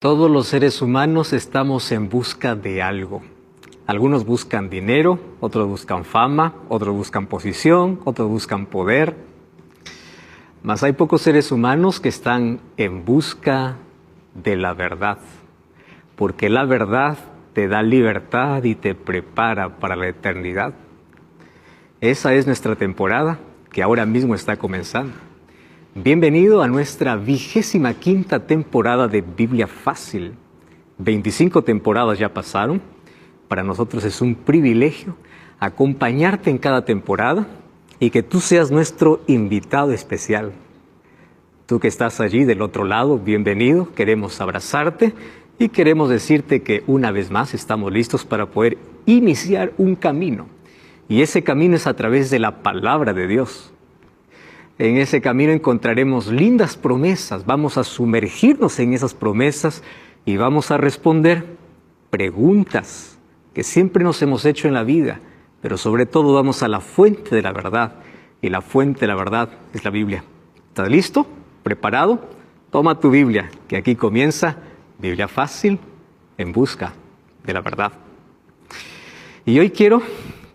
Todos los seres humanos estamos en busca de algo. Algunos buscan dinero, otros buscan fama, otros buscan posición, otros buscan poder. Mas hay pocos seres humanos que están en busca de la verdad, porque la verdad te da libertad y te prepara para la eternidad. Esa es nuestra temporada, que ahora mismo está comenzando. Bienvenido a nuestra 25ª temporada de Biblia Fácil. 25 temporadas ya pasaron. Para nosotros es un privilegio acompañarte en cada temporada y que tú seas nuestro invitado especial. Tú que estás allí del otro lado, bienvenido. Queremos abrazarte y queremos decirte que una vez más estamos listos para poder iniciar un camino. Y ese camino es a través de la palabra de Dios. En ese camino encontraremos lindas promesas, vamos a sumergirnos en esas promesas y vamos a responder preguntas que siempre nos hemos hecho en la vida, pero sobre todo vamos a la fuente de la verdad, y la fuente de la verdad es la Biblia. ¿Estás listo? ¿Preparado? Toma tu Biblia, que aquí comienza Biblia Fácil en busca de la verdad. Y hoy quiero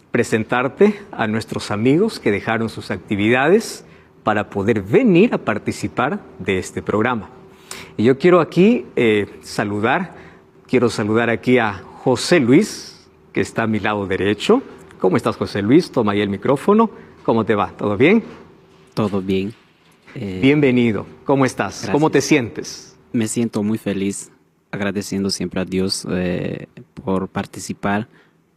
presentarte a nuestros amigos que dejaron sus actividades para poder venir a participar de este programa. Y yo quiero aquí saludar aquí a José Luis, que está a mi lado derecho. ¿Cómo estás, José Luis? Toma ahí el micrófono. ¿Cómo te va? ¿Todo bien? Todo bien. Bienvenido. ¿Cómo estás? Gracias. ¿Cómo te sientes? Me siento muy feliz, agradeciendo siempre a Dios por participar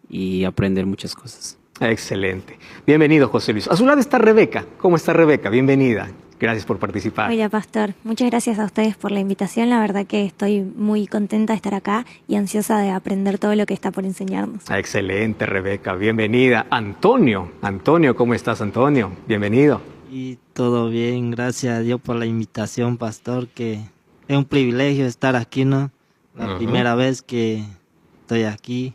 y aprender muchas cosas. Excelente. Bienvenido, José Luis. A su lado está Rebeca. ¿Cómo está Rebeca? Bienvenida. Gracias por participar. Hola, pastor. Muchas gracias a ustedes por la invitación. La verdad que estoy muy contenta de estar acá y ansiosa de aprender todo lo que está por enseñarnos. Excelente, Rebeca. Bienvenida. Antonio. Antonio, ¿cómo estás, Antonio? Bienvenido. Y todo bien, gracias a Dios por la invitación, pastor, que es un privilegio estar aquí, ¿no? La primera vez que estoy aquí.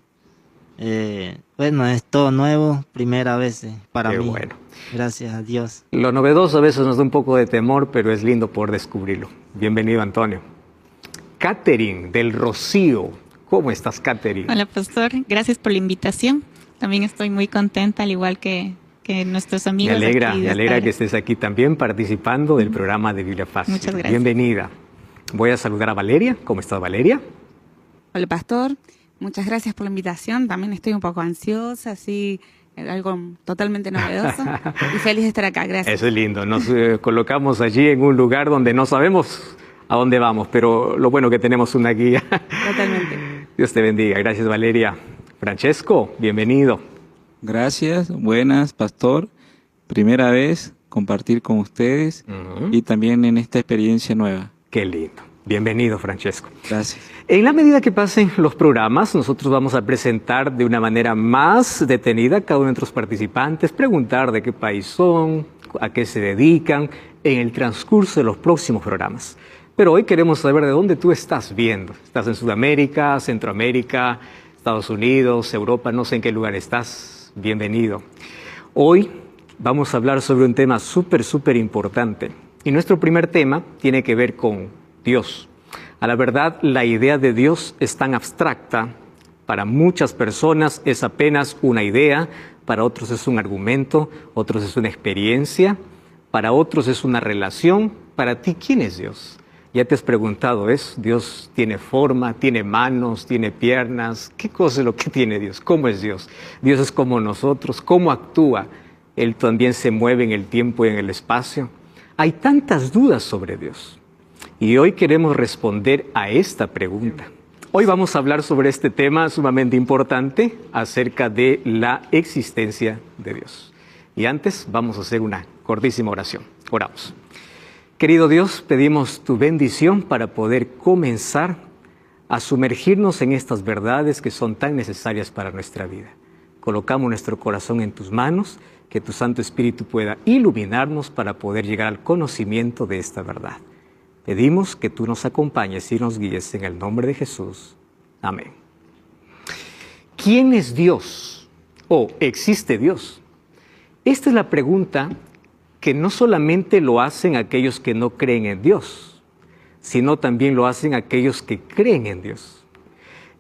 Bueno, es todo nuevo, primera vez para Qué mí. bueno. Gracias a Dios. Lo novedoso a veces nos da un poco de temor, pero es lindo poder descubrirlo. Bienvenido, Antonio. Catherine del Rocío. ¿Cómo estás, Catherine? Hola, pastor. Gracias por la invitación. También estoy muy contenta, al igual que nuestros amigos. Me alegra que estés aquí también participando del programa de Biblia Fácil. Muchas gracias. Bienvenida. Voy a saludar a Valeria. ¿Cómo estás, Valeria? Hola, pastor. Muchas gracias por la invitación. También estoy un poco ansiosa, así, algo totalmente novedoso. Y feliz de estar acá. Gracias. Eso es lindo. Nos colocamos allí en un lugar donde no sabemos a dónde vamos, pero lo bueno que tenemos una guía. Totalmente. Dios te bendiga. Gracias, Valeria. Francesco, bienvenido. Gracias, buenas, pastor. Primera vez compartir con ustedes y también en esta experiencia nueva. Qué lindo. Bienvenido, Francesco. Gracias. En la medida que pasen los programas, nosotros vamos a presentar de una manera más detenida a cada uno de nuestros participantes, preguntar de qué país son, a qué se dedican, en el transcurso de los próximos programas. Pero hoy queremos saber de dónde tú estás viendo. ¿Estás en Sudamérica, Centroamérica, Estados Unidos, Europa? No sé en qué lugar estás. Bienvenido. Hoy vamos a hablar sobre un tema súper importante. Y nuestro primer tema tiene que ver con Dios. A la verdad, la idea de Dios es tan abstracta. Para muchas personas es apenas una idea, para otros es un argumento, otros es una experiencia, para otros es una relación. Para ti, ¿quién es Dios? ¿Ya te has preguntado eso? ¿Dios tiene forma, tiene manos, tiene piernas? ¿Qué cosa es lo que tiene Dios? ¿Cómo es Dios? Dios es como nosotros. ¿Cómo actúa? Él también se mueve en el tiempo y en el espacio. Hay tantas dudas sobre Dios. Y hoy queremos responder a esta pregunta. Hoy vamos a hablar sobre este tema sumamente importante acerca de la existencia de Dios. Y antes vamos a hacer una cortísima oración. Oramos. Querido Dios, pedimos tu bendición para poder comenzar a sumergirnos en estas verdades que son tan necesarias para nuestra vida. Colocamos nuestro corazón en tus manos, que tu Santo Espíritu pueda iluminarnos para poder llegar al conocimiento de esta verdad. Pedimos que tú nos acompañes y nos guíes en el nombre de Jesús. Amén. ¿Quién es Dios? ¿O existe Dios? Esta es la pregunta que no solamente lo hacen aquellos que no creen en Dios, sino también lo hacen aquellos que creen en Dios.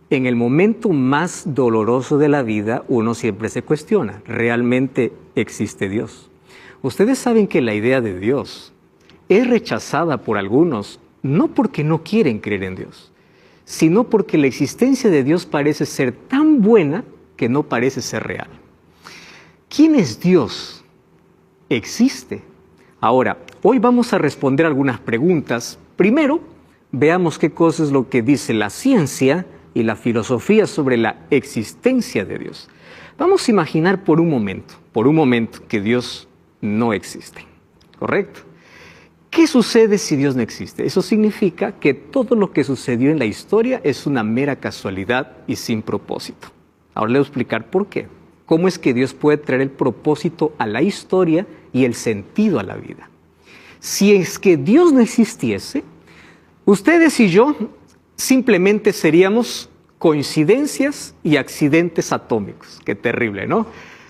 En el momento más doloroso de la vida, uno siempre se cuestiona, ¿realmente existe Dios? Ustedes saben que la idea de Dios es rechazada por algunos, no porque no quieren creer en Dios, sino porque la existencia de Dios parece ser tan buena que no parece ser real. ¿Quién es Dios? Existe. Ahora, hoy vamos a responder algunas preguntas. Primero, veamos qué cosa es lo que dice la ciencia y la filosofía sobre la existencia de Dios. Vamos a imaginar por un momento que Dios no existe, ¿correcto? ¿Qué sucede si Dios no existe? Eso significa que todo lo que sucedió en la historia es una mera casualidad y sin propósito. Ahora le voy a explicar por qué. ¿Cómo es que Dios puede traer el propósito a la historia y el sentido a la vida? Si es que Dios no existiese, ustedes y yo simplemente seríamos coincidencias y accidentes atómicos. Qué terrible, ¿no?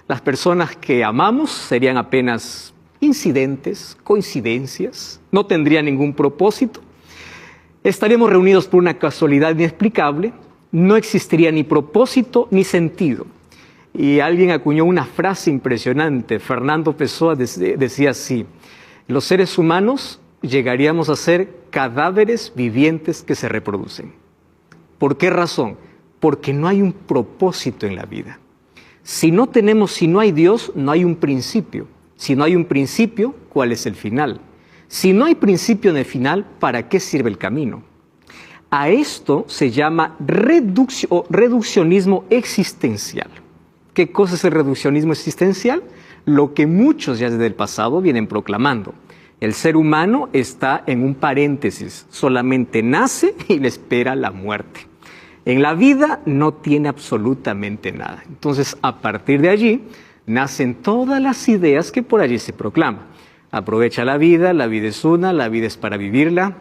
Las personas que amamos serían apenas incidentes, coincidencias, no tendrían ningún propósito. Estaríamos reunidos por una casualidad inexplicable, no existiría ni propósito ni sentido. Y alguien acuñó una frase impresionante, Fernando Pessoa decía así: los seres humanos llegaríamos a ser cadáveres vivientes que se reproducen. ¿Por qué razón? Porque no hay un propósito en la vida. Si no hay Dios, no hay un principio. Si no hay un principio, ¿cuál es el final? Si no hay principio en el final, ¿para qué sirve el camino? A esto se llama reduccionismo existencial. ¿Qué cosa es el reduccionismo existencial? Lo que muchos ya desde el pasado vienen proclamando. El ser humano está en un paréntesis, solamente nace y le espera la muerte. En la vida no tiene absolutamente nada. Entonces, a partir de allí, nacen todas las ideas que por allí se proclaman. Aprovecha la vida es una, la vida es para vivirla,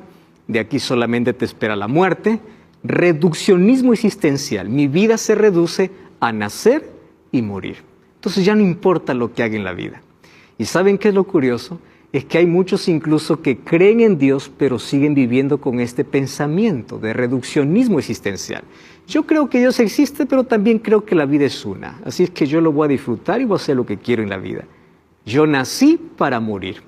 de aquí solamente te espera la muerte. Reduccionismo existencial, mi vida se reduce a nacer y morir. Entonces ya no importa lo que haga en la vida. ¿Y saben qué es lo curioso? Es que hay muchos incluso que creen en Dios, pero siguen viviendo con este pensamiento de reduccionismo existencial. Yo creo que Dios existe, pero también creo que la vida es una. Así es que yo lo voy a disfrutar y voy a hacer lo que quiero en la vida. Yo nací para morir.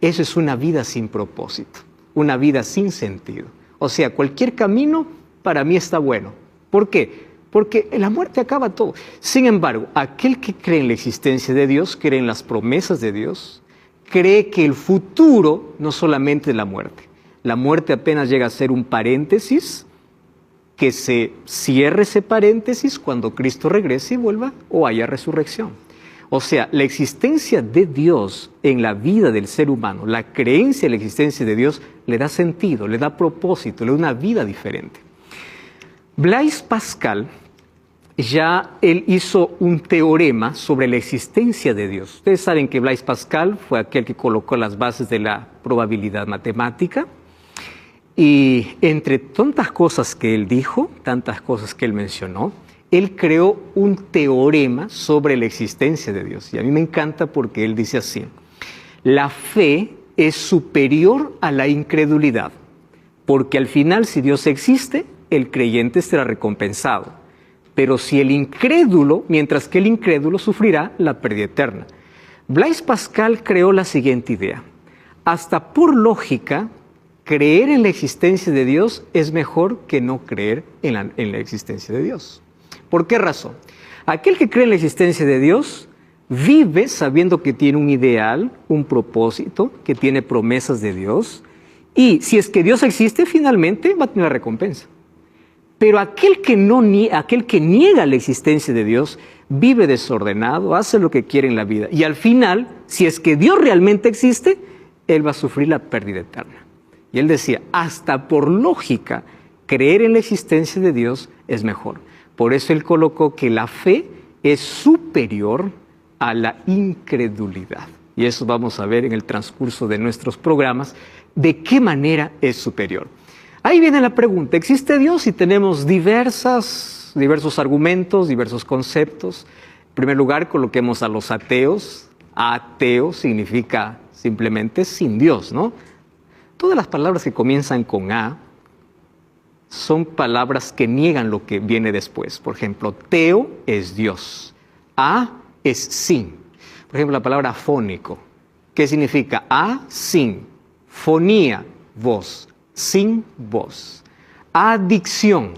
Eso es una vida sin propósito, una vida sin sentido. O sea, cualquier camino para mí está bueno. ¿Por qué? Porque la muerte acaba todo. Sin embargo, aquel que cree en la existencia de Dios, cree en las promesas de Dios, cree que el futuro no solamente es la muerte. La muerte apenas llega a ser un paréntesis, que se cierre ese paréntesis cuando Cristo regrese y vuelva o haya resurrección. O sea, la existencia de Dios en la vida del ser humano, la creencia en la existencia de Dios le da sentido, le da propósito, le da una vida diferente. Blaise Pascal, él hizo un teorema sobre la existencia de Dios. Ustedes saben que Blaise Pascal fue aquel que colocó las bases de la probabilidad matemática. Y entre tantas cosas que él dijo, tantas cosas que él mencionó, él creó un teorema sobre la existencia de Dios. Y a mí me encanta porque él dice así: la fe es superior a la incredulidad, porque al final, si Dios existe, el creyente será recompensado. Pero si el incrédulo, mientras que el incrédulo sufrirá la pérdida eterna. Blaise Pascal creó la siguiente idea: hasta por lógica, creer en la existencia de Dios es mejor que no creer en la existencia de Dios. ¿Por qué razón? Aquel que cree en la existencia de Dios vive sabiendo que tiene un ideal, un propósito, que tiene promesas de Dios, y si es que Dios existe, finalmente va a tener la recompensa. Pero aquel que niega la existencia de Dios vive desordenado, hace lo que quiere en la vida, y al final, si es que Dios realmente existe, él va a sufrir la pérdida eterna. Y él decía, hasta por lógica, creer en la existencia de Dios es mejor. Por eso él colocó que la fe es superior a la incredulidad. Y eso vamos a ver en el transcurso de nuestros programas, de qué manera es superior. Ahí viene la pregunta, ¿existe Dios? Y tenemos diversos argumentos, diversos conceptos. En primer lugar, coloquemos a los ateos. Ateo significa simplemente sin Dios, ¿no? todas las palabras que comienzan con A son palabras que niegan lo que viene después. Por ejemplo, teo es Dios, a es sin. Por ejemplo, la palabra fónico, ¿qué significa? A, sin, fonía, voz, sin voz. Adicción,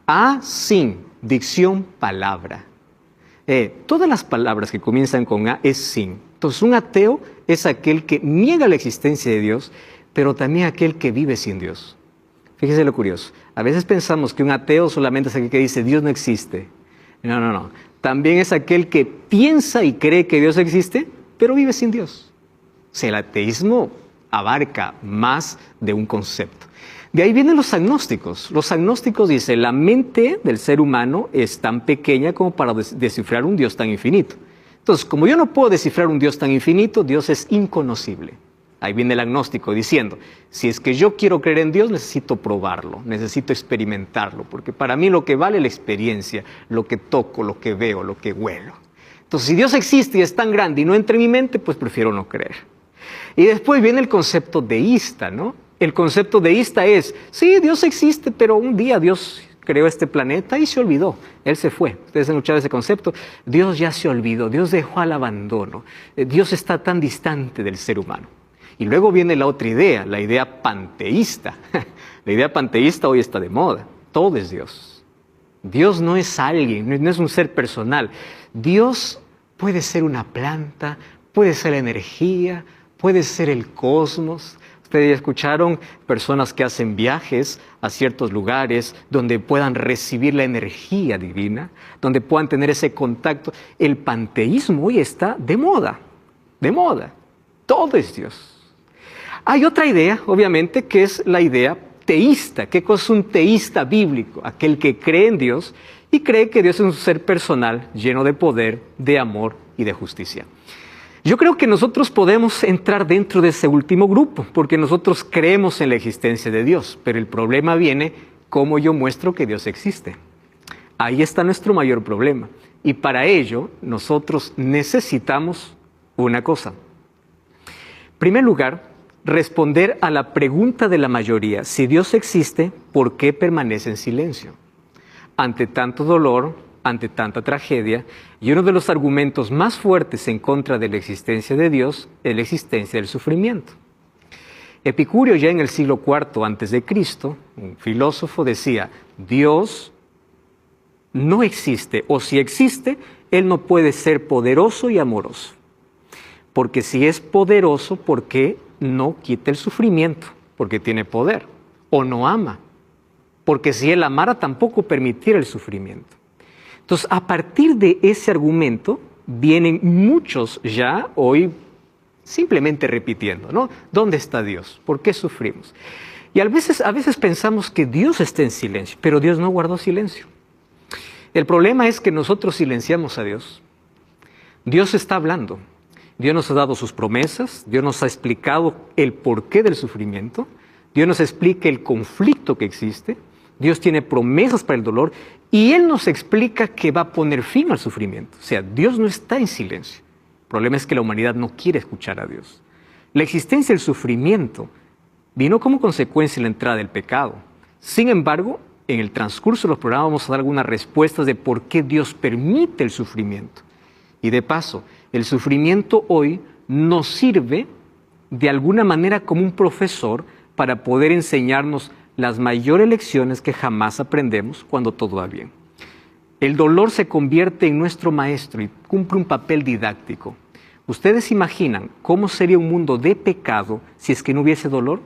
a, sin, dicción, palabra. Todas las palabras que comienzan con A es sin. Entonces, un ateo es aquel que niega la existencia de Dios, pero también aquel que vive sin Dios. Fíjese lo curioso. A veces pensamos que un ateo solamente es aquel que dice Dios no existe. No. También es aquel que piensa y cree que Dios existe, pero vive sin Dios. O sea, el ateísmo abarca más de un concepto. De ahí vienen los agnósticos. Los agnósticos dicen, la mente del ser humano es tan pequeña como para descifrar un Dios tan infinito. Entonces, como yo no puedo descifrar un Dios tan infinito, Dios es inconocible. Ahí viene el agnóstico diciendo, si es que yo quiero creer en Dios, necesito probarlo, necesito experimentarlo, porque para mí lo que vale es la experiencia, lo que toco, lo que veo, lo que huelo. Entonces, si Dios existe y es tan grande y no entra en mi mente, pues prefiero no creer. Y después viene el concepto deísta, ¿no? El concepto deísta es, sí, Dios existe, pero un día Dios creó este planeta y se olvidó. Él se fue. Ustedes han escuchado ese concepto. Dios ya se olvidó, Dios dejó al abandono. Dios está tan distante del ser humano. Y luego viene la otra idea, la idea panteísta. La idea panteísta hoy está de moda. Todo es Dios. Dios no es alguien, no es un ser personal. Dios puede ser una planta, puede ser la energía, puede ser el cosmos. Ustedes ya escucharon personas que hacen viajes a ciertos lugares donde puedan recibir la energía divina, donde puedan tener ese contacto. El panteísmo hoy está de moda, de moda. Todo es Dios. Hay otra idea, obviamente, que es la idea teísta. ¿Qué cosa es un teísta bíblico? Aquel que cree en Dios y cree que Dios es un ser personal, lleno de poder, de amor y de justicia. Yo creo que nosotros podemos entrar dentro de ese último grupo, porque nosotros creemos en la existencia de Dios, pero el problema viene cómo yo muestro que Dios existe. Ahí está nuestro mayor problema. Y para ello, nosotros necesitamos una cosa. En primer lugar, responder a la pregunta de la mayoría, si Dios existe, ¿por qué permanece en silencio? Ante tanto dolor, ante tanta tragedia, y uno de los argumentos más fuertes en contra de la existencia de Dios es la existencia del sufrimiento. Epicurio, ya en el siglo IV a.C., un filósofo, decía, Dios no existe, o si existe, Él no puede ser poderoso y amoroso. Porque si es poderoso, ¿por qué no quita el sufrimiento? Porque tiene poder. O no ama. Porque si Él amara, tampoco permitiera el sufrimiento. Entonces, a partir de ese argumento, vienen muchos ya hoy simplemente repitiendo, ¿no? ¿Dónde está Dios? ¿Por qué sufrimos? Y a veces pensamos que Dios está en silencio, pero Dios no guardó silencio. El problema es que nosotros silenciamos a Dios. Dios está hablando. Dios nos ha dado sus promesas, Dios nos ha explicado el porqué del sufrimiento, Dios nos explica el conflicto que existe, Dios tiene promesas para el dolor y Él nos explica que va a poner fin al sufrimiento. O sea, Dios no está en silencio. El problema es que la humanidad no quiere escuchar a Dios. La existencia del sufrimiento vino como consecuencia de la entrada del pecado. Sin embargo, en el transcurso de los programas vamos a dar algunas respuestas de por qué Dios permite el sufrimiento. Y de paso, el sufrimiento hoy nos sirve de alguna manera como un profesor para poder enseñarnos las mayores lecciones que jamás aprendemos cuando todo va bien. El dolor se convierte en nuestro maestro y cumple un papel didáctico. ¿Ustedes imaginan cómo sería un mundo de pecado si es que no hubiese dolor?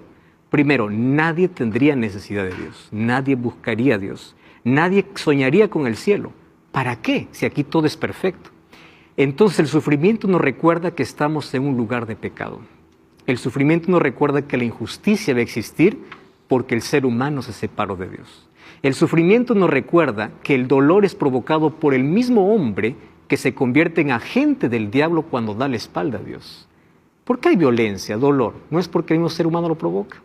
Primero, nadie tendría necesidad de Dios, nadie buscaría a Dios, nadie soñaría con el cielo. ¿Para qué? Si aquí todo es perfecto. Entonces el sufrimiento nos recuerda que estamos en un lugar de pecado. El sufrimiento nos recuerda que la injusticia va a existir porque el ser humano se separó de Dios. El sufrimiento nos recuerda que el dolor es provocado por el mismo hombre que se convierte en agente del diablo cuando da la espalda a Dios. ¿Por qué hay violencia, dolor? No es porque el mismo ser humano lo provoca.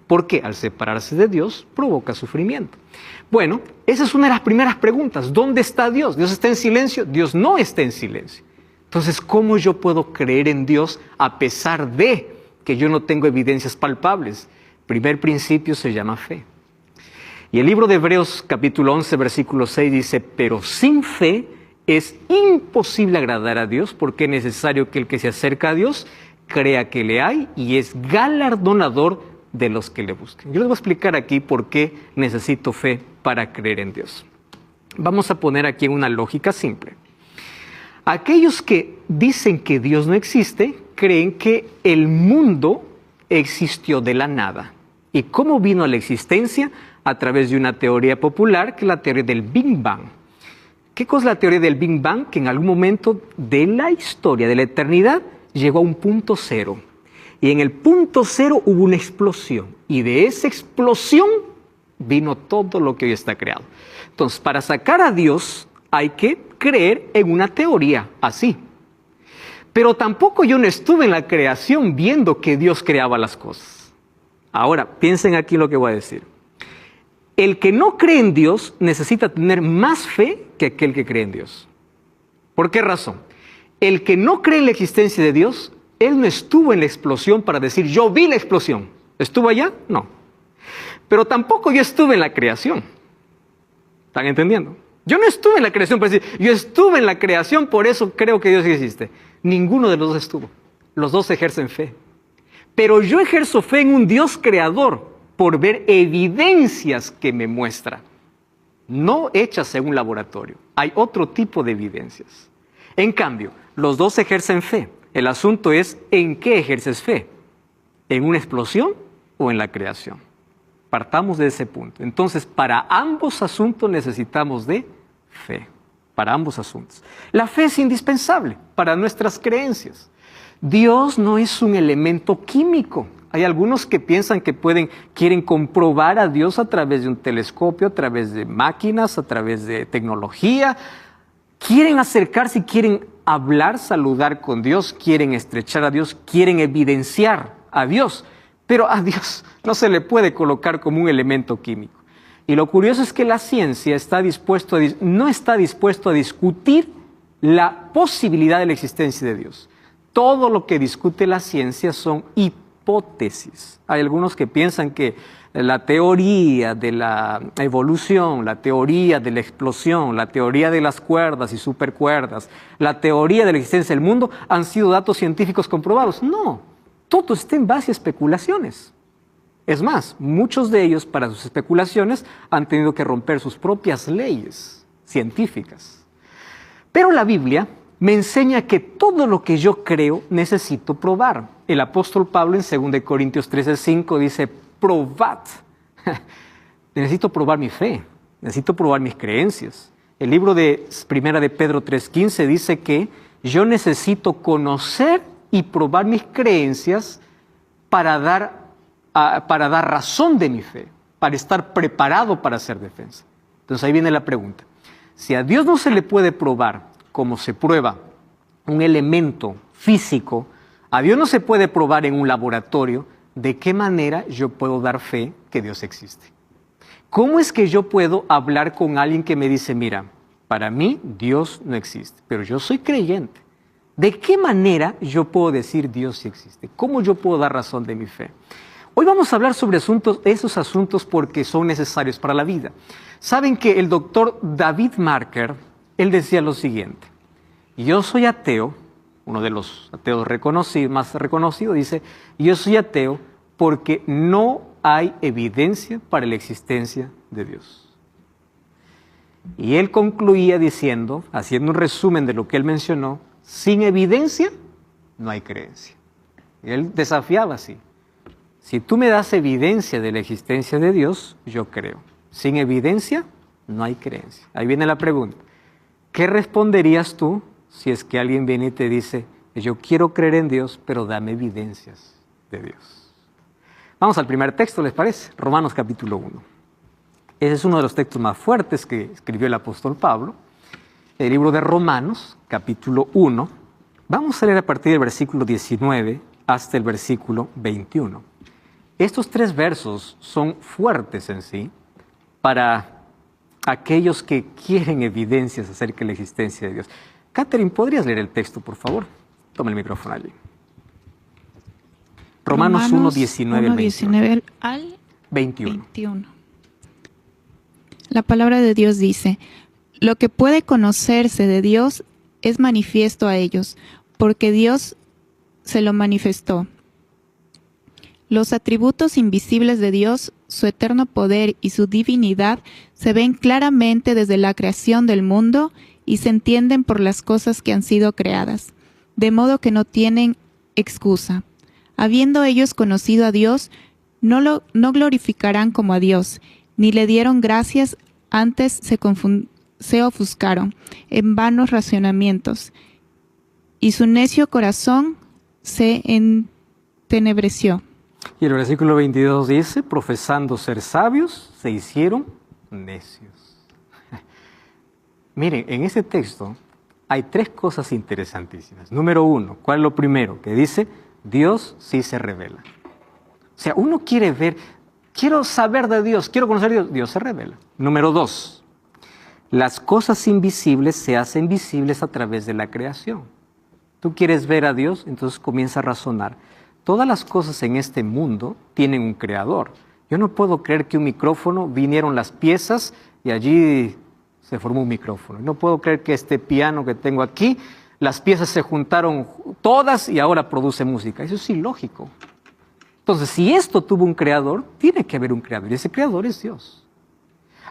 Porque al separarse de Dios provoca sufrimiento. Bueno, esa es una de las primeras preguntas. ¿Dónde está Dios? ¿Dios está en silencio? Dios no está en silencio. Entonces, ¿cómo yo puedo creer en Dios a pesar de que yo no tengo evidencias palpables. Primer principio se llama fe. Y el libro de Hebreos capítulo 11, versículo 6 dice, pero sin fe es imposible agradar a Dios, porque es necesario que el que se acerca a Dios crea que le hay y es galardonador de los que le buscan. Yo les voy a explicar aquí por qué necesito fe para creer en Dios. Vamos a poner aquí una lógica simple. Aquellos que dicen que Dios no existe, creen que el mundo existió de la nada. ¿Y cómo vino a la existencia? A través de una teoría popular, que es la teoría del Big Bang. ¿Qué cosa es la teoría del Big Bang? Que en algún momento de la historia, de la eternidad, llegó a un punto cero. Y en el punto cero hubo una explosión. Y de esa explosión vino todo lo que hoy está creado. Entonces, para sacar a Dios hay que creer en una teoría así. Pero tampoco yo no estuve en la creación viendo que Dios creaba las cosas. Ahora, piensen aquí lo que voy a decir. El que no cree en Dios necesita tener más fe que aquel que cree en Dios. ¿Por qué razón? El que no cree en la existencia de Dios, él no estuvo en la explosión para decir, yo vi la explosión. ¿Estuvo allá? No. Pero tampoco yo estuve en la creación. ¿Están entendiendo? Yo no estuve en la creación para decir, yo estuve en la creación, por eso creo que Dios existe. Ninguno de los dos estuvo. Los dos ejercen fe. Pero yo ejerzo fe en un Dios creador por ver evidencias que me muestra. No hechas en un laboratorio. Hay otro tipo de evidencias. En cambio, los dos ejercen fe. El asunto es, ¿en qué ejerces fe? ¿En una explosión o en la creación? Partamos de ese punto. Entonces, para ambos asuntos necesitamos de fe. Para ambos asuntos. La fe es indispensable para nuestras creencias. Dios no es un elemento químico. Hay algunos que piensan que quieren comprobar a Dios a través de un telescopio, a través de máquinas, a través de tecnología. Quieren acercarse, quieren hablar, saludar con Dios, quieren estrechar a Dios, quieren evidenciar a Dios. Pero a Dios no se le puede colocar como un elemento químico. Y lo curioso es que la ciencia no está dispuesto a discutir la posibilidad de la existencia de Dios. Todo lo que discute la ciencia son hipótesis. Hay algunos que piensan que la teoría de la evolución, la teoría de la explosión, la teoría de las cuerdas y supercuerdas, la teoría de la existencia del mundo han sido datos científicos comprobados. No, todo está en base a especulaciones. Es más, muchos de ellos para sus especulaciones han tenido que romper sus propias leyes científicas. Pero la Biblia me enseña que todo lo que yo creo necesito probar. El apóstol Pablo en 2 Corintios 13:5 dice, probad. Necesito probar mi fe, necesito probar mis creencias. El libro de Primera de Pedro 3:15 dice que yo necesito conocer y probar mis creencias para dar razón de mi fe, para estar preparado para hacer defensa. Entonces ahí viene la pregunta. Si a Dios no se le puede probar como se prueba un elemento físico, a Dios no se puede probar en un laboratorio, ¿de qué manera yo puedo dar fe que Dios existe? ¿Cómo es que yo puedo hablar con alguien que me dice, mira, para mí Dios no existe, pero yo soy creyente? ¿De qué manera yo puedo decir Dios sí existe? ¿Cómo yo puedo dar razón de mi fe? Hoy vamos a hablar sobre esos asuntos porque son necesarios para la vida. Saben que el doctor David Marker, él decía lo siguiente, yo soy ateo, uno de los ateos más reconocidos, dice, yo soy ateo porque no hay evidencia para la existencia de Dios. Y él concluía diciendo, haciendo un resumen de lo que él mencionó, sin evidencia no hay creencia. Y él desafiaba así, si tú me das evidencia de la existencia de Dios, yo creo. Sin evidencia no hay creencia. Ahí viene la pregunta, ¿qué responderías tú si es que alguien viene y te dice, yo quiero creer en Dios, pero dame evidencias de Dios? Vamos al primer texto, ¿les parece? Romanos capítulo 1. Ese es uno de los textos más fuertes que escribió el apóstol Pablo. El libro de Romanos, capítulo 1. Vamos a leer a partir del versículo 19 hasta el versículo 21. Estos 3 versos son fuertes en sí para aquellos que quieren evidencias acerca de la existencia de Dios. Catherine, ¿podrías leer el texto, por favor? Toma el micrófono allí. Romanos 1, 19 al 19 al 21. 21. La palabra de Dios dice: lo que puede conocerse de Dios es manifiesto a ellos, porque Dios se lo manifestó. Los atributos invisibles de Dios, su eterno poder y su divinidad, se ven claramente desde la creación del mundo y se entienden por las cosas que han sido creadas, de modo que no tienen excusa. Habiendo ellos conocido a Dios, no glorificarán como a Dios, ni le dieron gracias, antes se ofuscaron en vanos razonamientos, y su necio corazón se entenebreció. Y el versículo 22 dice, profesando ser sabios, se hicieron necios. Miren, en este texto hay tres cosas interesantísimas. Número uno, ¿cuál es lo primero? Que dice, Dios sí se revela. O sea, uno quiere ver, quiero saber de Dios, quiero conocer a Dios, Dios se revela. Número dos, las cosas invisibles se hacen visibles a través de la creación. Tú quieres ver a Dios, entonces comienza a razonar. Todas las cosas en este mundo tienen un creador. Yo no puedo creer que un micrófono, vinieron las piezas y allí se formó un micrófono. No puedo creer que este piano que tengo aquí, las piezas se juntaron todas y ahora produce música. Eso es ilógico. Entonces, si esto tuvo un creador, tiene que haber un creador. Y ese creador es Dios.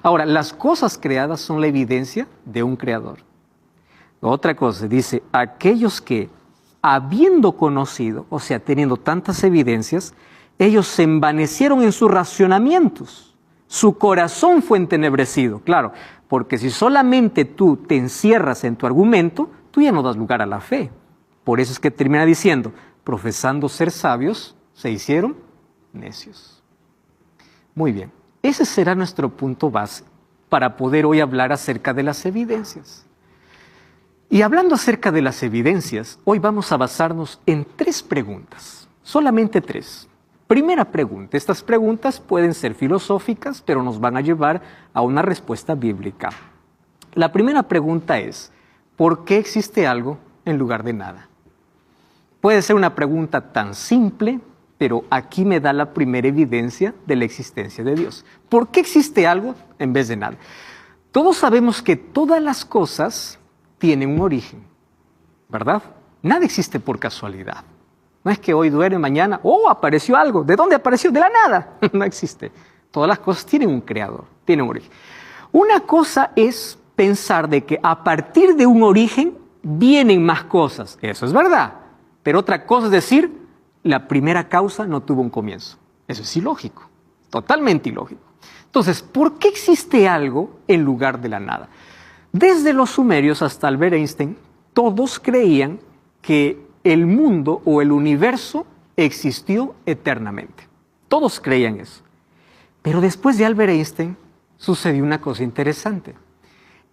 Ahora, las cosas creadas son la evidencia de un creador. Otra cosa, dice, aquellos que, habiendo conocido, o sea, teniendo tantas evidencias, ellos se envanecieron en sus racionamientos. Su corazón fue entenebrecido, claro, porque si solamente tú te encierras en tu argumento, tú ya no das lugar a la fe. Por eso es que termina diciendo, profesando ser sabios, se hicieron necios. Muy bien, ese será nuestro punto base para poder hoy hablar acerca de las evidencias. Y hablando acerca de las evidencias, hoy vamos a basarnos en tres preguntas, solamente tres. Primera pregunta, estas preguntas pueden ser filosóficas, pero nos van a llevar a una respuesta bíblica. La primera pregunta es, ¿por qué existe algo en lugar de nada? Puede ser una pregunta tan simple, pero aquí me da la primera evidencia de la existencia de Dios. ¿Por qué existe algo en vez de nada? Todos sabemos que todas las cosas tienen un origen, ¿verdad? Nada existe por casualidad. No es que hoy duerme, mañana, apareció algo. ¿De dónde apareció? De la nada. No existe. Todas las cosas tienen un creador, tienen un origen. Una cosa es pensar de que a partir de un origen vienen más cosas. Eso es verdad. Pero otra cosa es decir, la primera causa no tuvo un comienzo. Eso es ilógico, totalmente ilógico. Entonces, ¿por qué existe algo en lugar de la nada? Desde los sumerios hasta Albert Einstein, todos creían que el mundo o el universo existió eternamente. Todos creían eso. Pero después de Albert Einstein sucedió una cosa interesante.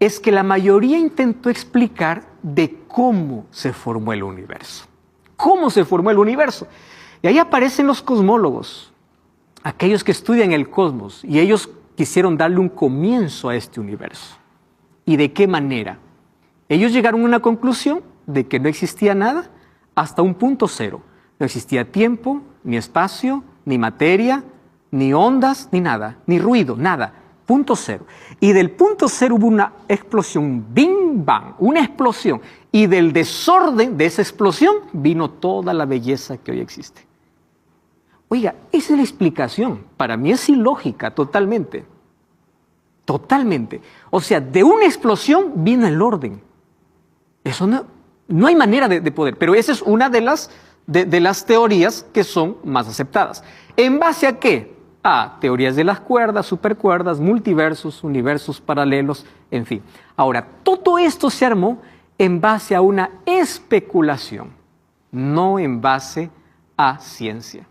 Es que la mayoría intentó explicar de cómo se formó el universo. ¿Cómo se formó el universo? Y ahí aparecen los cosmólogos, aquellos que estudian el cosmos, y ellos quisieron darle un comienzo a este universo. ¿Y de qué manera? Ellos llegaron a una conclusión de que no existía nada hasta un punto cero. No existía tiempo, ni espacio, ni materia, ni ondas, ni nada, ni ruido, nada. Punto cero. Y del punto cero hubo una explosión, un Big Bang, una explosión. Y del desorden de esa explosión vino toda la belleza que hoy existe. Oiga, esa es la explicación. Para mí es ilógica totalmente. Totalmente. O sea, de una explosión viene el orden. Eso no hay manera de poder. Pero esa es una de las teorías que son más aceptadas. ¿En base a qué? A teorías de las cuerdas, supercuerdas, multiversos, universos paralelos, en fin. Ahora, todo esto se armó en base a una especulación, no en base a ciencia.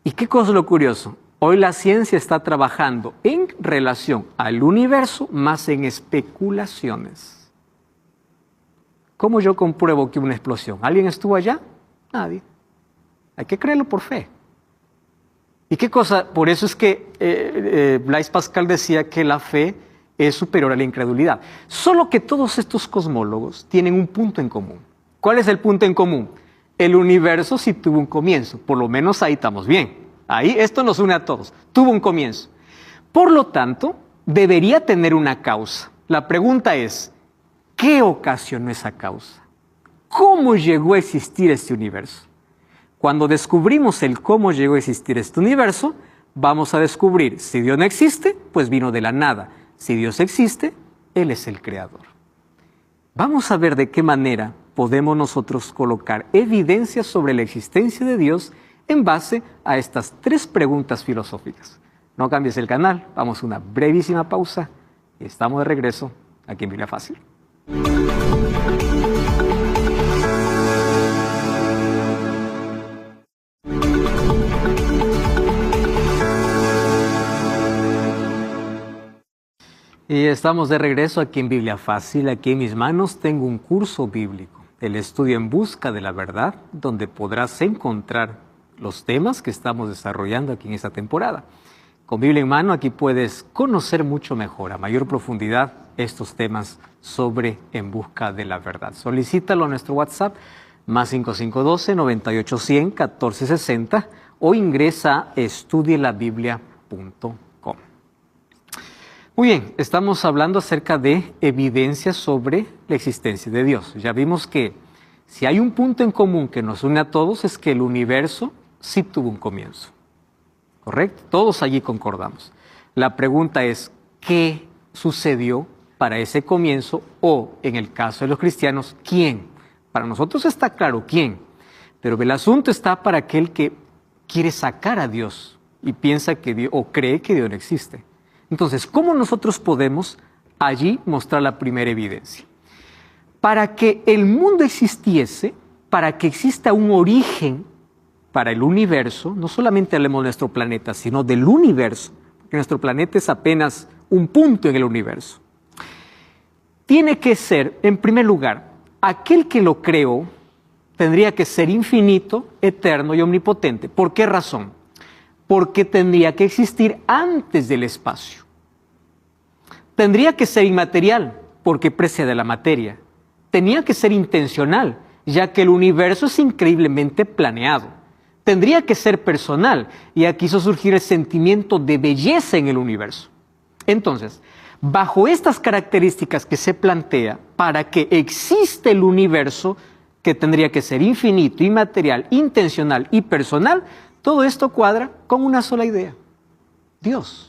¿Y qué cosa es lo curioso? Hoy la ciencia está trabajando en relación al universo más en especulaciones. ¿Cómo yo compruebo que hubo una explosión? ¿Alguien estuvo allá? Nadie. Hay que creerlo por fe. ¿Y qué cosa? Por eso es que Blaise Pascal decía que la fe es superior a la incredulidad. Solo que todos estos cosmólogos tienen un punto en común. ¿Cuál es el punto en común? el universo sí tuvo un comienzo. Por lo menos ahí estamos bien. Ahí esto nos une a todos. Tuvo un comienzo. Por lo tanto, debería tener una causa. La pregunta es, ¿qué ocasionó esa causa? ¿Cómo llegó a existir este universo? Cuando descubrimos el cómo llegó a existir este universo, vamos a descubrir, si Dios no existe, pues vino de la nada. Si Dios existe, Él es el creador. Vamos a ver de qué manera podemos nosotros colocar evidencias sobre la existencia de Dios en base a estas 3 preguntas filosóficas. No cambies el canal, vamos a una brevísima pausa y estamos de regreso aquí en Biblia Fácil. Y estamos de regreso aquí en Biblia Fácil. Aquí en mis manos tengo un curso bíblico, el estudio en busca de la verdad, donde podrás encontrar los temas que estamos desarrollando aquí en esta temporada. Con Biblia en mano aquí puedes conocer mucho mejor, a mayor profundidad, estos temas sobre En busca de la verdad. Solicítalo a nuestro WhatsApp, más 5512-9810-1460 o ingresa a estudielabiblia.com. Muy bien, estamos hablando acerca de evidencias sobre la existencia de Dios. Ya vimos que si hay un punto en común que nos une a todos es que el universo sí tuvo un comienzo. ¿Correcto? Todos allí concordamos. La pregunta es, ¿qué sucedió para ese comienzo? O, en el caso de los cristianos, ¿quién? Para nosotros está claro quién, pero el asunto está para aquel que quiere sacar a Dios y piensa que Dios, o cree que Dios no existe. Entonces, ¿cómo nosotros podemos allí mostrar la primera evidencia? Para que el mundo existiese, para que exista un origen para el universo, no solamente hablemos de nuestro planeta, sino del universo, porque nuestro planeta es apenas un punto en el universo. Tiene que ser, en primer lugar, aquel que lo creó tendría que ser infinito, eterno y omnipotente. ¿Por qué razón? Porque tendría que existir antes del espacio. Tendría que ser inmaterial, porque precede a la materia. Tenía que ser intencional, ya que el universo es increíblemente planeado. Tendría que ser personal, y aquí hizo surgir el sentimiento de belleza en el universo. Entonces, bajo estas características que se plantea, para que exista el universo, que tendría que ser infinito, inmaterial, intencional y personal, todo esto cuadra con una sola idea: Dios.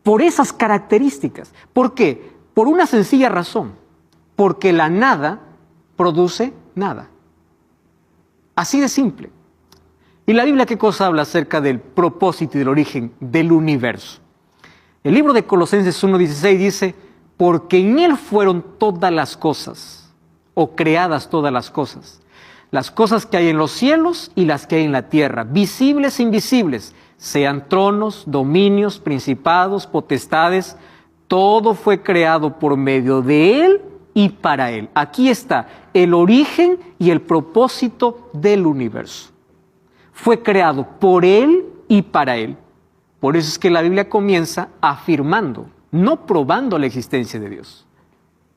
Por esas características. ¿Por qué? Por una sencilla razón. Porque la nada produce nada. Así de simple. ¿Y la Biblia qué cosa habla acerca del propósito y del origen del universo? El libro de Colosenses 1:16 dice, porque en Él fueron todas las cosas, o creadas todas las cosas que hay en los cielos y las que hay en la tierra, visibles e invisibles, sean tronos, dominios, principados, potestades, todo fue creado por medio de Él y para Él. Aquí está el origen y el propósito del universo. Fue creado por Él y para Él. Por eso es que la Biblia comienza afirmando, no probando la existencia de Dios.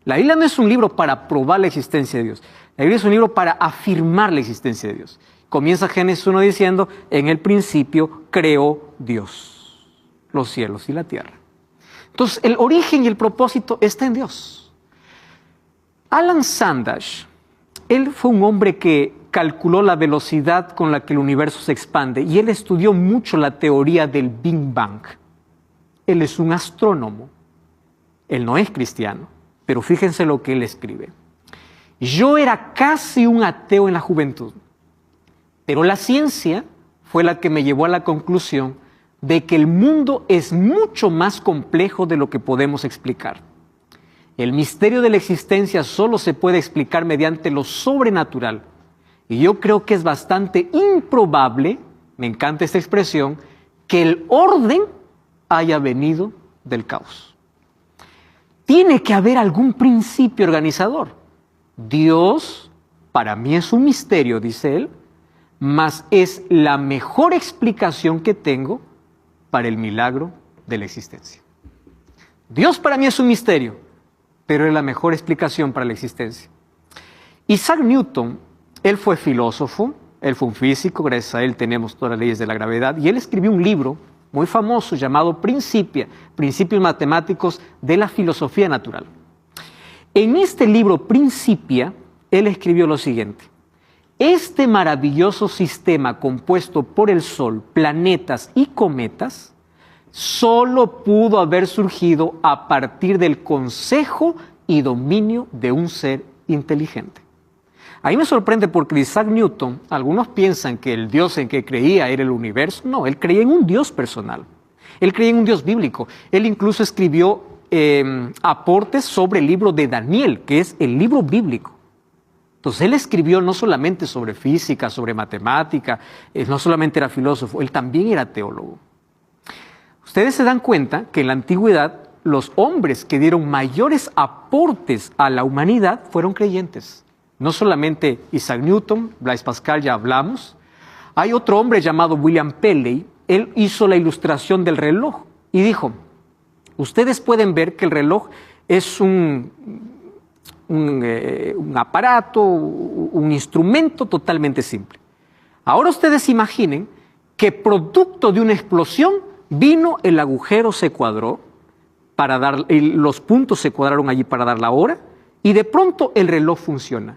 La Biblia no es un libro para probar la existencia de Dios. La Biblia es un libro para afirmar la existencia de Dios. Comienza Génesis 1 diciendo, en el principio creó Dios los cielos y la tierra. Entonces, el origen y el propósito está en Dios. Alan Sandage, él fue un hombre que calculó la velocidad con la que el universo se expande y él estudió mucho la teoría del Big Bang. Él es un astrónomo. Él no es cristiano, pero fíjense lo que él escribe. Yo era casi un ateo en la juventud, pero la ciencia fue la que me llevó a la conclusión de que el mundo es mucho más complejo de lo que podemos explicar. El misterio de la existencia solo se puede explicar mediante lo sobrenatural. Y yo creo que es bastante improbable, me encanta esta expresión, que el orden haya venido del caos. Tiene que haber algún principio organizador. Dios, para mí es un misterio, dice él, mas es la mejor explicación que tengo para el milagro de la existencia. Dios para mí es un misterio, pero es la mejor explicación para la existencia. Isaac Newton Él fue filósofo, él fue un físico, gracias a él tenemos todas las leyes de la gravedad, y él escribió un libro muy famoso llamado Principia, Principios Matemáticos de la Filosofía Natural. En este libro Principia, él escribió lo siguiente: este maravilloso sistema compuesto por el Sol, planetas y cometas, solo pudo haber surgido a partir del consejo y dominio de un ser inteligente. Ahí me sorprende porque Isaac Newton, algunos piensan que el Dios en que creía era el universo. No, él creía en un Dios personal. Él creía en un Dios bíblico. Él incluso escribió aportes sobre el libro de Daniel, que es el libro bíblico. Entonces él escribió no solamente sobre física, sobre matemática, no solamente era filósofo, él también era teólogo. Ustedes se dan cuenta que en la antigüedad los hombres que dieron mayores aportes a la humanidad fueron creyentes. No solamente Isaac Newton, Blaise Pascal, ya hablamos. Hay otro hombre llamado William Paley. Él hizo la ilustración del reloj y dijo: ustedes pueden ver que el reloj es un aparato, un instrumento totalmente simple. Ahora ustedes imaginen que producto de una explosión vino el agujero, se cuadró, los puntos se cuadraron allí para dar la hora, y de pronto el reloj funciona.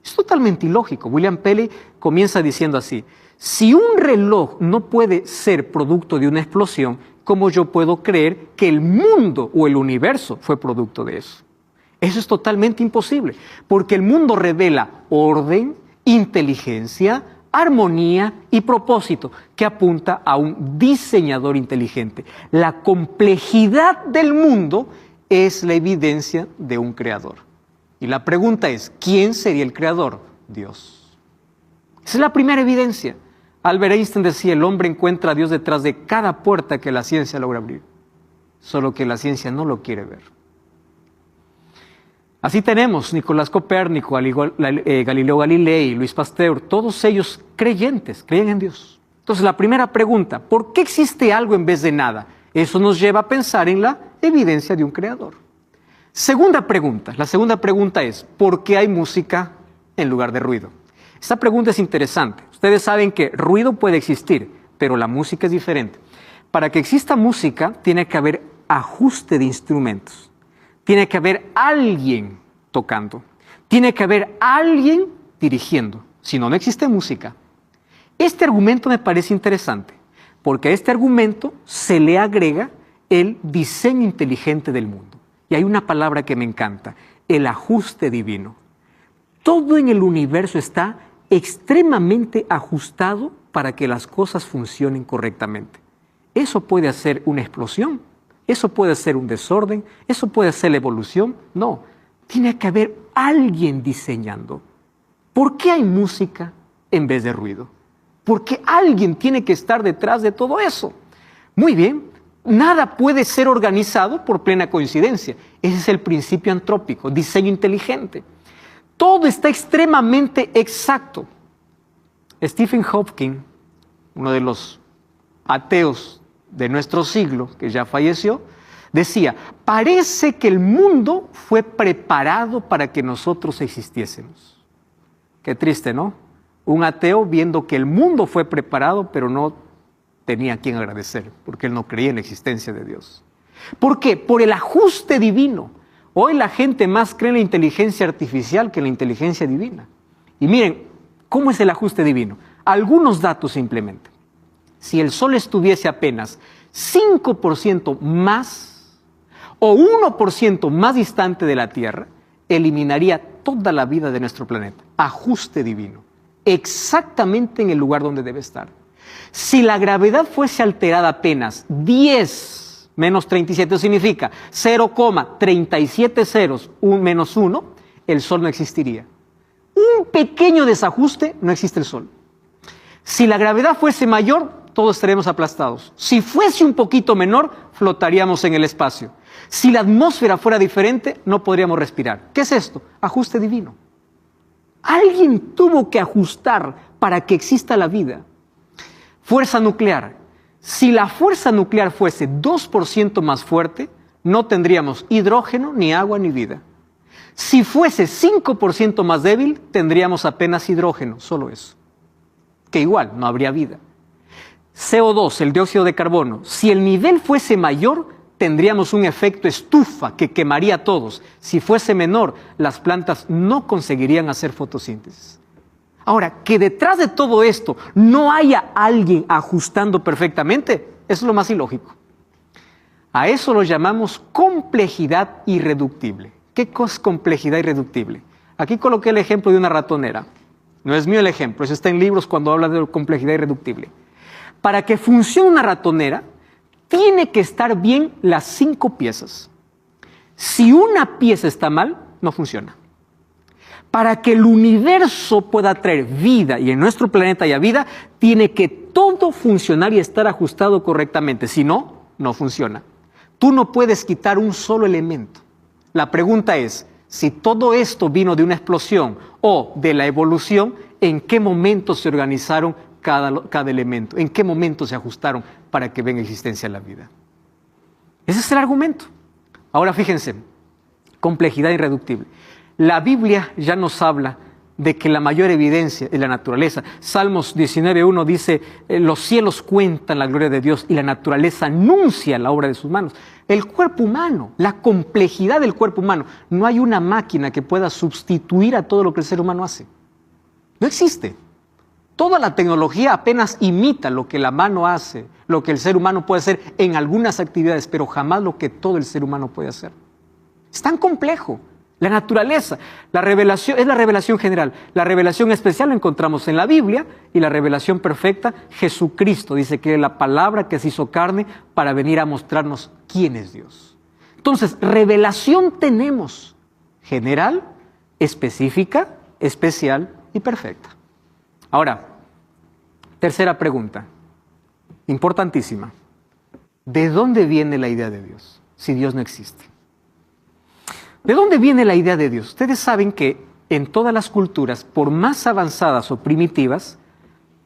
Es totalmente ilógico. William Paley comienza diciendo así: si un reloj no puede ser producto de una explosión, ¿cómo yo puedo creer que el mundo o el universo fue producto de eso? Eso es totalmente imposible, porque el mundo revela orden, inteligencia, armonía y propósito, que apunta a un diseñador inteligente. La complejidad del mundo es la evidencia de un creador. Y la pregunta es, ¿quién sería el creador? Dios. Esa es la primera evidencia. Albert Einstein decía: el hombre encuentra a Dios detrás de cada puerta que la ciencia logra abrir, solo que la ciencia no lo quiere ver. Así tenemos Nicolás Copérnico, Galileo Galilei, Luis Pasteur, todos ellos creyentes, creen en Dios. Entonces la primera pregunta: ¿por qué existe algo en vez de nada? Eso nos lleva a pensar en la evidencia de un creador. Segunda pregunta, la segunda pregunta es: ¿por qué hay música en lugar de ruido? Esta pregunta es interesante. Ustedes saben que ruido puede existir, pero la música es diferente. Para que exista música tiene que haber ajuste de instrumentos. Tiene que haber alguien tocando. Tiene que haber alguien dirigiendo. Si no, no existe música. Este argumento me parece interesante, porque a este argumento se le agrega el diseño inteligente del mundo. Y hay una palabra que me encanta: el ajuste divino. Todo en el universo está extremadamente ajustado para que las cosas funcionen correctamente. ¿Eso puede hacer una explosión? ¿Eso puede ser un desorden? ¿Eso puede ser la evolución? No, tiene que haber alguien diseñando. ¿Por qué hay música en vez de ruido? Porque alguien tiene que estar detrás de todo eso. Muy bien, nada puede ser organizado por plena coincidencia. Ese es el principio antrópico, diseño inteligente. Todo está extremadamente exacto. Stephen Hawking, uno de los ateos de nuestro siglo, que ya falleció, decía: parece que el mundo fue preparado para que nosotros existiésemos. Qué triste, ¿no? Un ateo viendo que el mundo fue preparado, pero no tenía a quien agradecer, porque él no creía en la existencia de Dios. ¿Por qué? Por el ajuste divino. Hoy la gente más cree en la inteligencia artificial que en la inteligencia divina. Y miren, ¿cómo es el ajuste divino? Algunos datos simplemente. Si el Sol estuviese apenas 5% más o 1% más distante de la Tierra, eliminaría toda la vida de nuestro planeta. Ajuste divino. Exactamente en el lugar donde debe estar. Si la gravedad fuese alterada apenas 10 menos 37, significa 0,37 ceros, menos 1, el Sol no existiría. Un pequeño desajuste, no existe el Sol. Si la gravedad fuese mayor, todos estaremos aplastados. Si fuese un poquito menor, flotaríamos en el espacio. Si la atmósfera fuera diferente, no podríamos respirar. ¿Qué es esto? Ajuste divino. Alguien tuvo que ajustar para que exista la vida. Fuerza nuclear. Si la fuerza nuclear fuese 2% más fuerte, no tendríamos hidrógeno, ni agua, ni vida. Si fuese 5% más débil, tendríamos apenas hidrógeno, solo eso. Que igual, no habría vida. CO2, el dióxido de carbono, si el nivel fuese mayor, tendríamos un efecto estufa que quemaría a todos. Si fuese menor, las plantas no conseguirían hacer fotosíntesis. Ahora, que detrás de todo esto no haya alguien ajustando perfectamente, eso es lo más ilógico. A eso lo llamamos complejidad irreductible. ¿Qué cosa es complejidad irreductible? Aquí coloqué el ejemplo de una ratonera. No es mío el ejemplo, eso está en libros cuando hablan de complejidad irreductible. Para que funcione una ratonera, tiene que estar bien las 5 piezas. Si una pieza está mal, no funciona. Para que el universo pueda traer vida y en nuestro planeta haya vida, tiene que todo funcionar y estar ajustado correctamente. Si no, no funciona. Tú no puedes quitar un solo elemento. La pregunta es, si todo esto vino de una explosión o de la evolución, ¿en qué momento se organizaron cada elemento? ¿En qué momento se ajustaron para que venga existencia la vida? Ese es el argumento. Ahora fíjense, complejidad irreductible. La Biblia ya nos habla de que la mayor evidencia es la naturaleza. Salmos 19:1 dice, los cielos cuentan la gloria de Dios y la naturaleza anuncia la obra de sus manos. El cuerpo humano, la complejidad del cuerpo humano. No hay una máquina que pueda sustituir a todo lo que el ser humano hace. No existe. Toda la tecnología apenas imita lo que la mano hace, lo que el ser humano puede hacer en algunas actividades, pero jamás lo que todo el ser humano puede hacer. Es tan complejo. La naturaleza, la revelación, es la revelación general. La revelación especial la encontramos en la Biblia y la revelación perfecta, Jesucristo. Dice que es la palabra que se hizo carne para venir a mostrarnos quién es Dios. Entonces, revelación tenemos general, específica, especial y perfecta. Ahora, tercera pregunta, importantísima. ¿De dónde viene la idea de Dios si Dios no existe? ¿De dónde viene la idea de Dios? Ustedes saben que en todas las culturas, por más avanzadas o primitivas,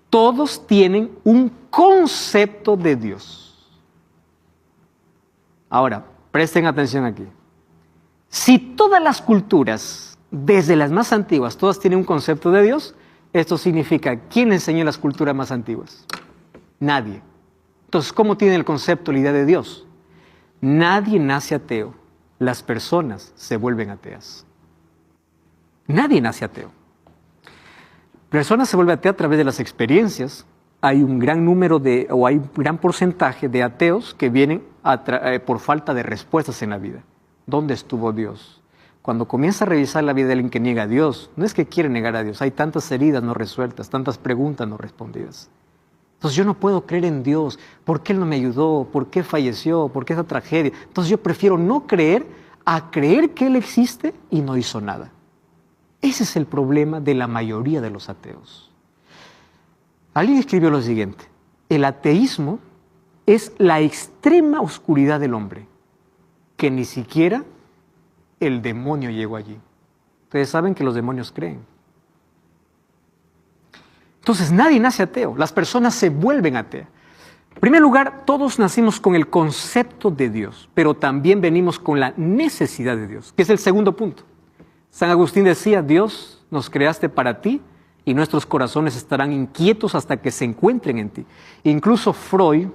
todos tienen un concepto de Dios. Ahora, presten atención aquí. Si todas las culturas, desde las más antiguas, todas tienen un concepto de Dios, esto significa, ¿quién enseñó las culturas más antiguas? Nadie. Entonces, ¿cómo tienen el concepto, la idea de Dios? Nadie nace ateo. Las personas se vuelven ateas. Nadie nace ateo. Personas se vuelven ateas a través de las experiencias. Hay un gran número hay un gran porcentaje de ateos que vienen por falta de respuestas en la vida. ¿Dónde estuvo Dios? Cuando comienza a revisar la vida de alguien que niega a Dios, no es que quiere negar a Dios, hay tantas heridas no resueltas, tantas preguntas no respondidas. Entonces yo no puedo creer en Dios. ¿Por qué Él no me ayudó? ¿Por qué falleció? ¿Por qué esa tragedia? Entonces yo prefiero no creer a creer que Él existe y no hizo nada. Ese es el problema de la mayoría de los ateos. Alguien escribió lo siguiente: el ateísmo es la extrema oscuridad del hombre, que ni siquiera el demonio llegó allí. Ustedes saben que los demonios creen. Entonces nadie nace ateo, las personas se vuelven ateas. En primer lugar, todos nacimos con el concepto de Dios, pero también venimos con la necesidad de Dios, que es el segundo punto. San Agustín decía, Dios, nos creaste para ti y nuestros corazones estarán inquietos hasta que se encuentren en ti. Incluso Freud,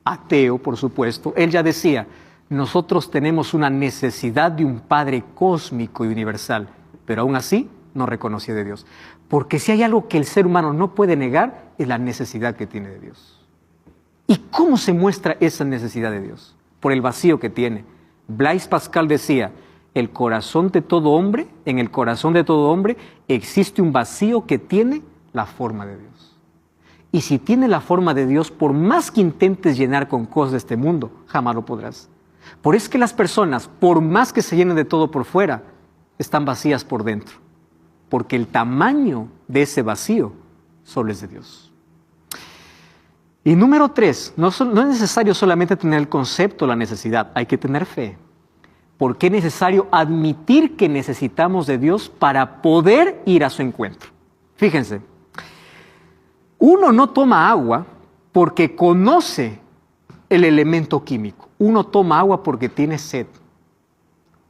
ateo por supuesto, él ya decía, nosotros tenemos una necesidad de un Padre cósmico y universal, pero aún así no reconocía de Dios. Porque si hay algo que el ser humano no puede negar, es la necesidad que tiene de Dios. ¿Y cómo se muestra esa necesidad de Dios? Por el vacío que tiene. Blaise Pascal decía, en el corazón de todo hombre existe un vacío que tiene la forma de Dios. Y si tiene la forma de Dios, por más que intentes llenar con cosas de este mundo, jamás lo podrás. Por eso es que las personas, por más que se llenen de todo por fuera, están vacías por dentro. Porque el tamaño de ese vacío solo es de Dios. Y número 3, no es necesario solamente tener el concepto, la necesidad, hay que tener fe. Porque es necesario admitir que necesitamos de Dios para poder ir a su encuentro. Fíjense, uno no toma agua porque conoce el elemento químico. Uno toma agua porque tiene sed.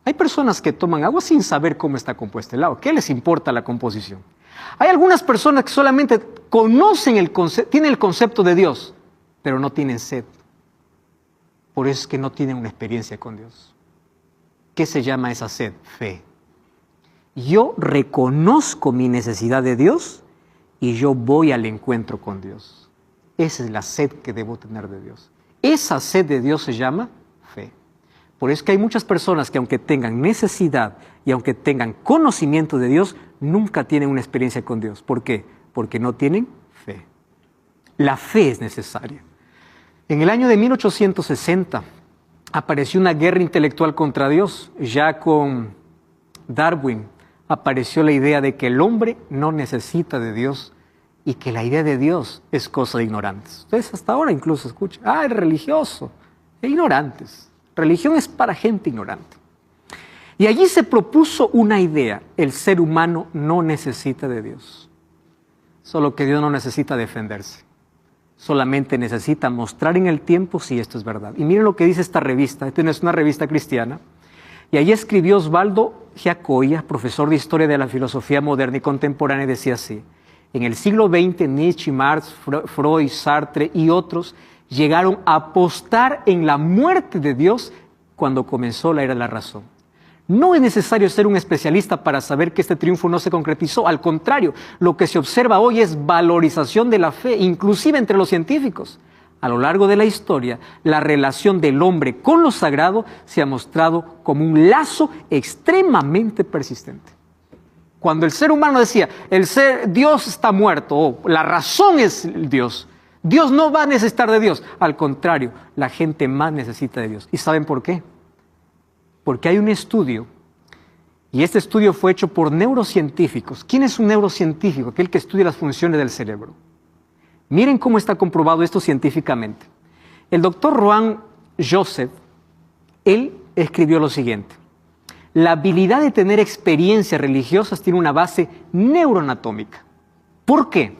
Hay personas que toman agua sin saber cómo está compuesta el agua. ¿Qué les importa la composición? Hay algunas personas que solamente conocen tienen el concepto de Dios, pero no tienen sed. Por eso es que no tienen una experiencia con Dios. ¿Qué se llama esa sed? Fe. Yo reconozco mi necesidad de Dios y yo voy al encuentro con Dios. Esa es la sed que debo tener de Dios. Esa sed de Dios se llama fe. Por eso es que hay muchas personas que aunque tengan necesidad y aunque tengan conocimiento de Dios, nunca tienen una experiencia con Dios. ¿Por qué? Porque no tienen fe. La fe es necesaria. En el año de 1860 apareció una guerra intelectual contra Dios. Ya con Darwin apareció la idea de que el hombre no necesita de Dios y que la idea de Dios es cosa de ignorantes. Ustedes hasta ahora incluso escuchan, es religioso, ignorantes. Religión es para gente ignorante. Y allí se propuso una idea: el ser humano no necesita de Dios. Solo que Dios no necesita defenderse. Solamente necesita mostrar en el tiempo si esto es verdad. Y miren lo que dice esta revista. Esta no es una revista cristiana. Y allí escribió Osvaldo Giacoia, profesor de Historia de la Filosofía Moderna y Contemporánea, y decía así: en el siglo XX, Nietzsche, Marx, Freud, Sartre y otros llegaron a apostar en la muerte de Dios cuando comenzó la era de la razón. No es necesario ser un especialista para saber que este triunfo no se concretizó. Al contrario, lo que se observa hoy es valorización de la fe, inclusive entre los científicos. A lo largo de la historia, la relación del hombre con lo sagrado se ha mostrado como un lazo extremadamente persistente. Cuando el ser humano decía, Dios está muerto, o la razón es Dios, Dios no va a necesitar de Dios. Al contrario, la gente más necesita de Dios. ¿Y saben por qué? Porque hay un estudio, y este estudio fue hecho por neurocientíficos. ¿Quién es un neurocientífico? Aquel que estudia las funciones del cerebro. Miren cómo está comprobado esto científicamente. El doctor Rohan Joseph, él escribió lo siguiente: la habilidad de tener experiencias religiosas tiene una base neuroanatómica. ¿Por qué?